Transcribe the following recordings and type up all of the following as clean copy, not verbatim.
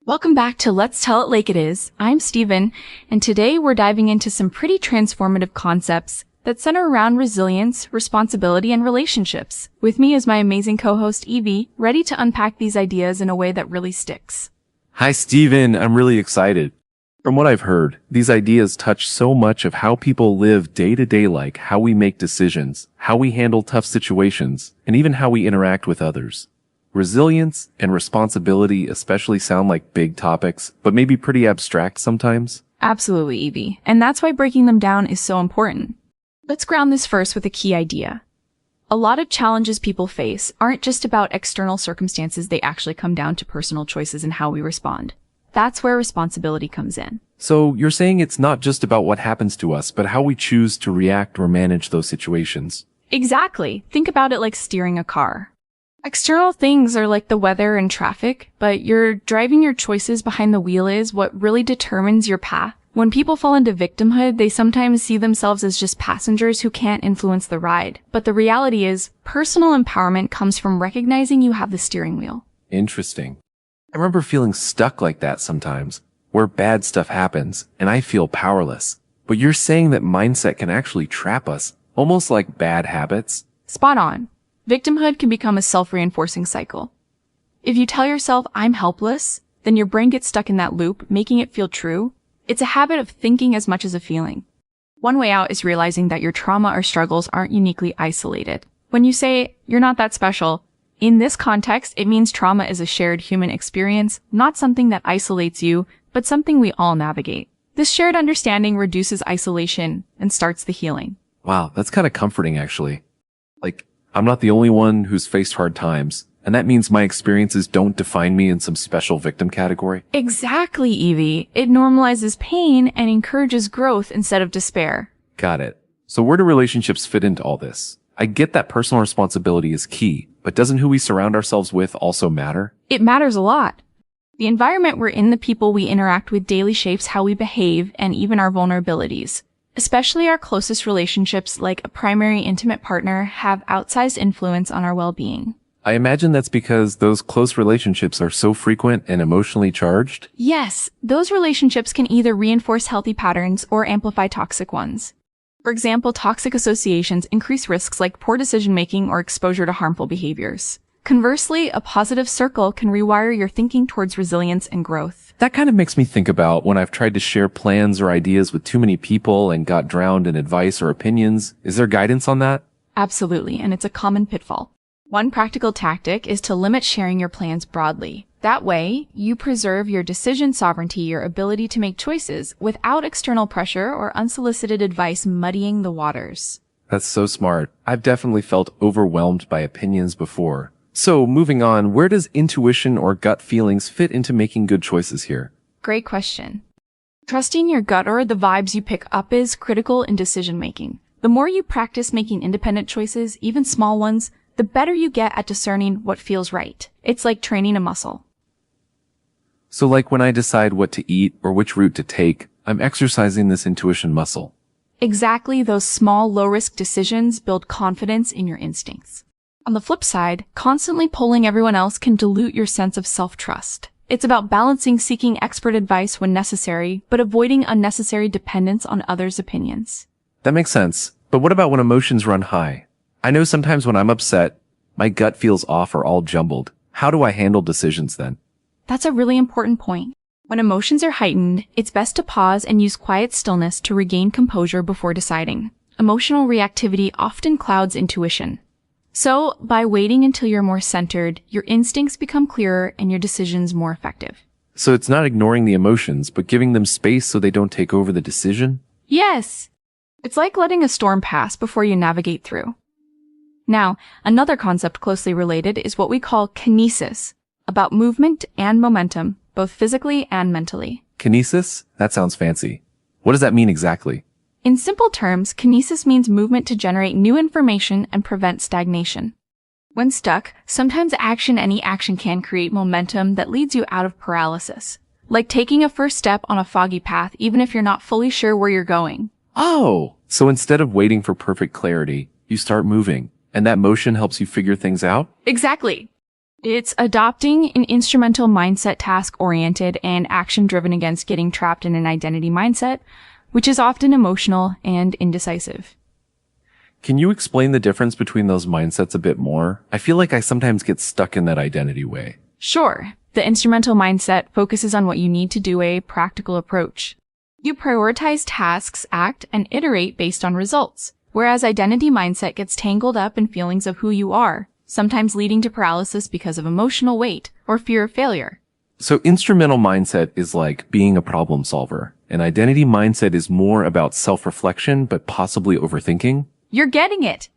Welcome back to Let's Tell It Like It Is. I'm Steven, and today we're diving into some pretty transformative concepts that center around resilience, responsibility, and relationships. With me is my amazing co-host Evie, ready to unpack these ideas in a way that really sticks. Hi, Steven. I'm really excited. From what I've heard, these ideas touch so much of how people live day to day, like how we make decisions, how we handle tough situations, and even how we interact with others. Resilience and responsibility especially sound like big topics, but maybe pretty abstract sometimes. Absolutely, Evie. And that's why breaking them down is so important. Let's ground this first with a key idea. A lot of challenges people face aren't just about external circumstances, they actually come down to personal choices and how we respond. That's where responsibility comes in. So you're saying it's not just about what happens to us, but how we choose to react or manage those situations. Exactly. Think about it like steering a car. External things are like the weather and traffic, but you're driving your choices behind the wheel is what really determines your path. When people fall into victimhood, they sometimes see themselves as just passengers who can't influence the ride. But the reality is, personal empowerment comes from recognizing you have the steering wheel. Interesting. I remember feeling stuck like that sometimes, where bad stuff happens, and I feel powerless. But you're saying that mindset can actually trap us, almost like bad habits? Spot on. Victimhood can become a self-reinforcing cycle. If you tell yourself, I'm helpless, then your brain gets stuck in that loop, making it feel true. It's a habit of thinking as much as a feeling. One way out is realizing that your trauma or struggles aren't uniquely isolated. When you say, you're not that special, in this context, it means trauma is a shared human experience, not something that isolates you, but something we all navigate. This shared understanding reduces isolation and starts the healing. Wow, that's kind of comforting, actually. I'm not the only one who's faced hard times, and that means my experiences don't define me in some special victim category. Exactly, Evie. It normalizes pain and encourages growth instead of despair. Got it. So where do relationships fit into all this? I get that personal responsibility is key, but doesn't who we surround ourselves with also matter? It matters a lot. The environment we're in, the people we interact with daily shapes how we behave and even our vulnerabilities. Especially our closest relationships, like a primary intimate partner, have outsized influence on our well-being. I imagine that's because those close relationships are so frequent and emotionally charged? Yes, those relationships can either reinforce healthy patterns or amplify toxic ones. For example, toxic associations increase risks like poor decision-making or exposure to harmful behaviors. Conversely, a positive circle can rewire your thinking towards resilience and growth. That kind of makes me think about when I've tried to share plans or ideas with too many people and got drowned in advice or opinions. Is there guidance on that? Absolutely, and it's a common pitfall. One practical tactic is to limit sharing your plans broadly. That way, you preserve your decision sovereignty, your ability to make choices, without external pressure or unsolicited advice muddying the waters. That's so smart. I've definitely felt overwhelmed by opinions before. So, moving on, where does intuition or gut feelings fit into making good choices here? Great question. Trusting your gut or the vibes you pick up is critical in decision-making. The more you practice making independent choices, even small ones, the better you get at discerning what feels right. It's like training a muscle. So like when I decide what to eat or which route to take, I'm exercising this intuition muscle. Exactly, those small, low-risk decisions build confidence in your instincts. On the flip side, constantly polling everyone else can dilute your sense of self-trust. It's about balancing seeking expert advice when necessary, but avoiding unnecessary dependence on others' opinions. That makes sense. But what about when emotions run high? I know sometimes when I'm upset, my gut feels off or all jumbled. How do I handle decisions then? That's a really important point. When emotions are heightened, it's best to pause and use quiet stillness to regain composure before deciding. Emotional reactivity often clouds intuition. So, by waiting until you're more centered, your instincts become clearer and your decisions more effective. So it's not ignoring the emotions, but giving them space so they don't take over the decision? Yes! It's like letting a storm pass before you navigate through. Now, another concept closely related is what we call kinesis, about movement and momentum, both physically and mentally. Kinesis? That sounds fancy. What does that mean exactly? In simple terms, kinesis means movement to generate new information and prevent stagnation. When stuck, sometimes any action can create momentum that leads you out of paralysis. Like taking a first step on a foggy path even if you're not fully sure where you're going. Oh! So instead of waiting for perfect clarity, you start moving, and that motion helps you figure things out? Exactly. It's adopting an instrumental mindset, task-oriented and action-driven against getting trapped in an identity mindset, which is often emotional and indecisive. Can you explain the difference between those mindsets a bit more? I feel like I sometimes get stuck in that identity way. Sure, the instrumental mindset focuses on what you need to do, a practical approach. You prioritize tasks, act, and iterate based on results, whereas identity mindset gets tangled up in feelings of who you are, sometimes leading to paralysis because of emotional weight or fear of failure. So instrumental mindset is like being a problem solver, and identity mindset is more about self-reflection but possibly overthinking. You're getting it!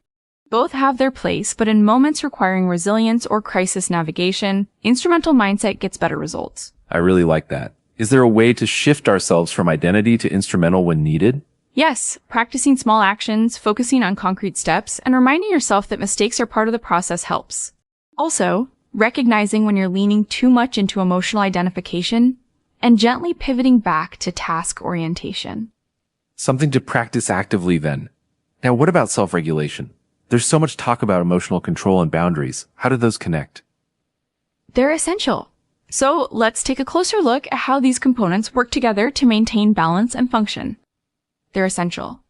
Both have their place, but in moments requiring resilience or crisis navigation, instrumental mindset gets better results. I really like that. Is there a way to shift ourselves from identity to instrumental when needed? Yes, practicing small actions, focusing on concrete steps, and reminding yourself that mistakes are part of the process helps. Also, recognizing when you're leaning too much into emotional identification and gently pivoting back to task orientation. Something to practice actively then. Now, what about self-regulation? There's so much talk about emotional control and boundaries. How do those connect? They're essential. So let's take a closer look at how these components work together to maintain balance and function. They're essential.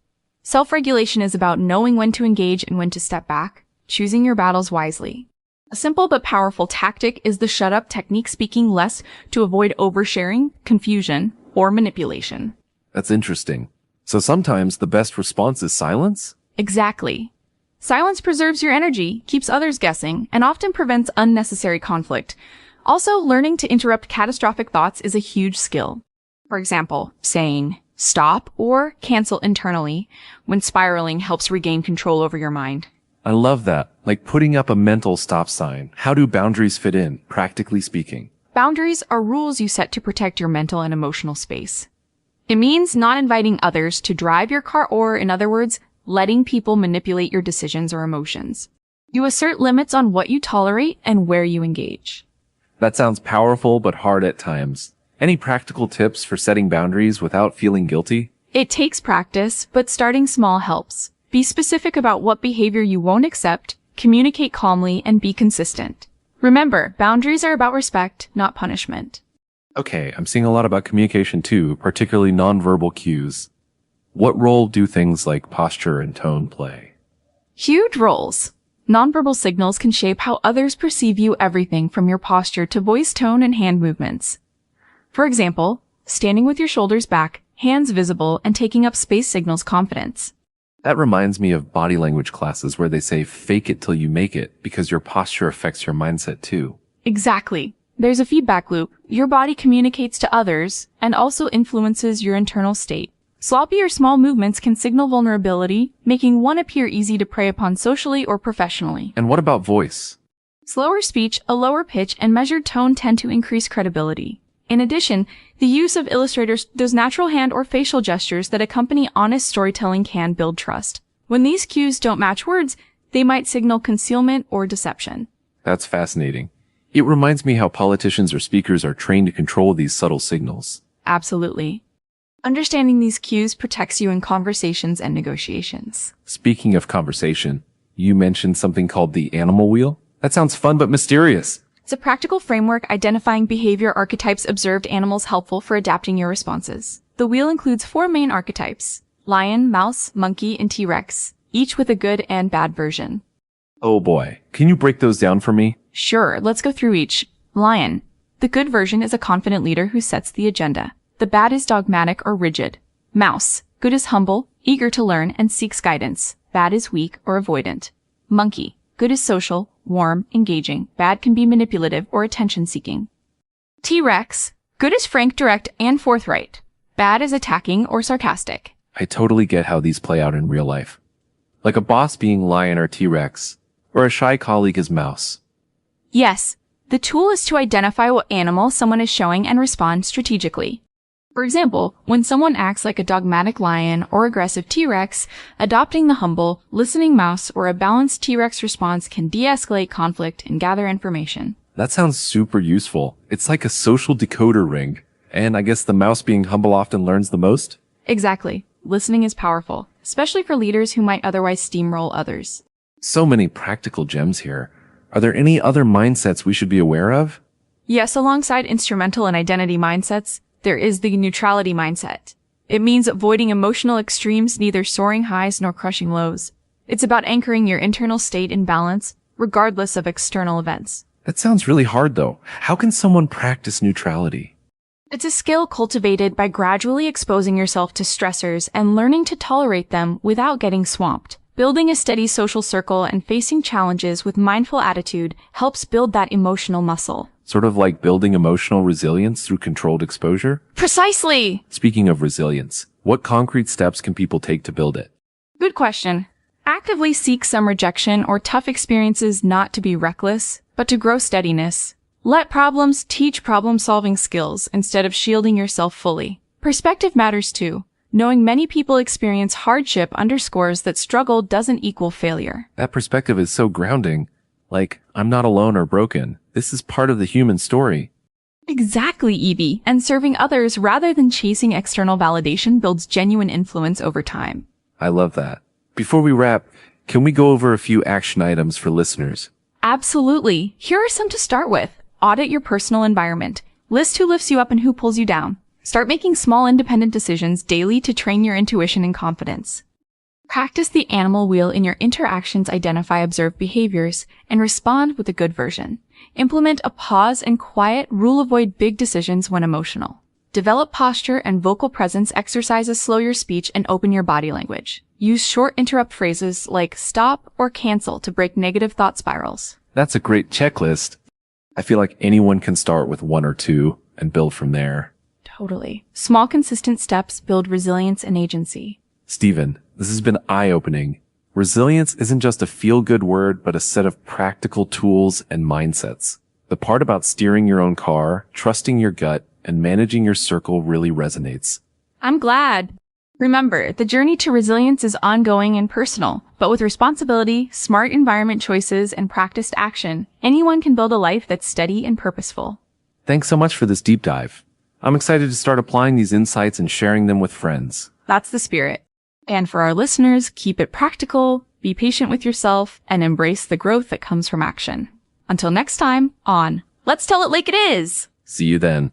Self-regulation is about knowing when to engage and when to step back, choosing your battles wisely. A simple but powerful tactic is the shut-up technique, speaking less to avoid oversharing, confusion, or manipulation. That's interesting. So sometimes the best response is silence? Exactly. Silence preserves your energy, keeps others guessing, and often prevents unnecessary conflict. Also, learning to interrupt catastrophic thoughts is a huge skill. For example, saying stop or cancel internally when spiraling helps regain control over your mind. I love that. Like putting up a mental stop sign. How do boundaries fit in, practically speaking? Boundaries are rules you set to protect your mental and emotional space. It means not inviting others to drive your car or, in other words, letting people manipulate your decisions or emotions. You assert limits on what you tolerate and where you engage. That sounds powerful but hard at times. Any practical tips for setting boundaries without feeling guilty? It takes practice, but starting small helps. Be specific about what behavior you won't accept, communicate calmly, and be consistent. Remember, boundaries are about respect, not punishment. Okay, I'm seeing a lot about communication too, particularly nonverbal cues. What role do things like posture and tone play? Huge roles. Nonverbal signals can shape how others perceive you, everything from your posture to voice tone and hand movements. For example, standing with your shoulders back, hands visible, and taking up space signals confidence. That reminds me of body language classes where they say fake it till you make it because your posture affects your mindset too. Exactly. There's a feedback loop. Your body communicates to others and also influences your internal state. Sloppy or small movements can signal vulnerability, making one appear easy to prey upon socially or professionally. And what about voice? Slower speech, a lower pitch, and measured tone tend to increase credibility. In addition, the use of illustrators, those natural hand or facial gestures that accompany honest storytelling can build trust. When these cues don't match words, they might signal concealment or deception. That's fascinating. It reminds me how politicians or speakers are trained to control these subtle signals. Absolutely. Understanding these cues protects you in conversations and negotiations. Speaking of conversation, you mentioned something called the animal wheel? That sounds fun but mysterious. It's a practical framework identifying behavior archetypes observed animals helpful for adapting your responses. The wheel includes 4 main archetypes: lion, mouse, monkey, and T-Rex, each with a good and bad version. Oh boy. Can you break those down for me? Sure, let's go through each. Lion. The good version is a confident leader who sets the agenda. The bad is dogmatic or rigid. Mouse. Good is humble, eager to learn, and seeks guidance. Bad is weak or avoidant. Monkey. Good is social, warm, engaging. Bad can be manipulative or attention-seeking. T-Rex. Good is frank, direct, and forthright. Bad is attacking or sarcastic. I totally get how these play out in real life. Like a boss being lion or T-Rex, or a shy colleague is mouse. Yes, the tool is to identify what animal someone is showing and respond strategically. For example, when someone acts like a dogmatic lion or aggressive T-Rex, adopting the humble, listening mouse or a balanced T-Rex response can de-escalate conflict and gather information. That sounds super useful. It's like a social decoder ring. And I guess the mouse being humble often learns the most? Exactly. Listening is powerful, especially for leaders who might otherwise steamroll others. So many practical gems here. Are there any other mindsets we should be aware of? Yes, alongside instrumental and identity mindsets, there is the neutrality mindset. It means avoiding emotional extremes, neither soaring highs nor crushing lows. It's about anchoring your internal state in balance, regardless of external events. That sounds really hard, though. How can someone practice neutrality? It's a skill cultivated by gradually exposing yourself to stressors and learning to tolerate them without getting swamped. Building a steady social circle and facing challenges with mindful attitude helps build that emotional muscle. Sort of like building emotional resilience through controlled exposure? Precisely! Speaking of resilience, what concrete steps can people take to build it? Good question. Actively seek some rejection or tough experiences, not to be reckless, but to grow steadiness. Let problems teach problem-solving skills instead of shielding yourself fully. Perspective matters too. Knowing many people experience hardship underscores that struggle doesn't equal failure. That perspective is so grounding. Like, I'm not alone or broken. This is part of the human story. Exactly, Evie. And serving others rather than chasing external validation builds genuine influence over time. I love that. Before we wrap, can we go over a few action items for listeners? Absolutely. Here are some to start with. Audit your personal environment. List who lifts you up and who pulls you down. Start making small independent decisions daily to train your intuition and confidence. Practice the animal wheel in your interactions, identify observed behaviors, and respond with a good version. Implement a pause and quiet rule, avoid big decisions when emotional. Develop posture and vocal presence exercises, slow your speech and open your body language. Use short interrupt phrases like stop or cancel to break negative thought spirals. That's a great checklist. I feel like anyone can start with one or two and build from there. Totally. Small, consistent steps build resilience and agency. Stephen, this has been eye-opening. Resilience isn't just a feel-good word, but a set of practical tools and mindsets. The part about steering your own car, trusting your gut, and managing your circle really resonates. I'm glad. Remember, the journey to resilience is ongoing and personal, but with responsibility, smart environment choices, and practiced action, anyone can build a life that's steady and purposeful. Thanks so much for this deep dive. I'm excited to start applying these insights and sharing them with friends. That's the spirit. And for our listeners, keep it practical, be patient with yourself, and embrace the growth that comes from action. Until next time, on Let's Tell It Like It Is! See you then.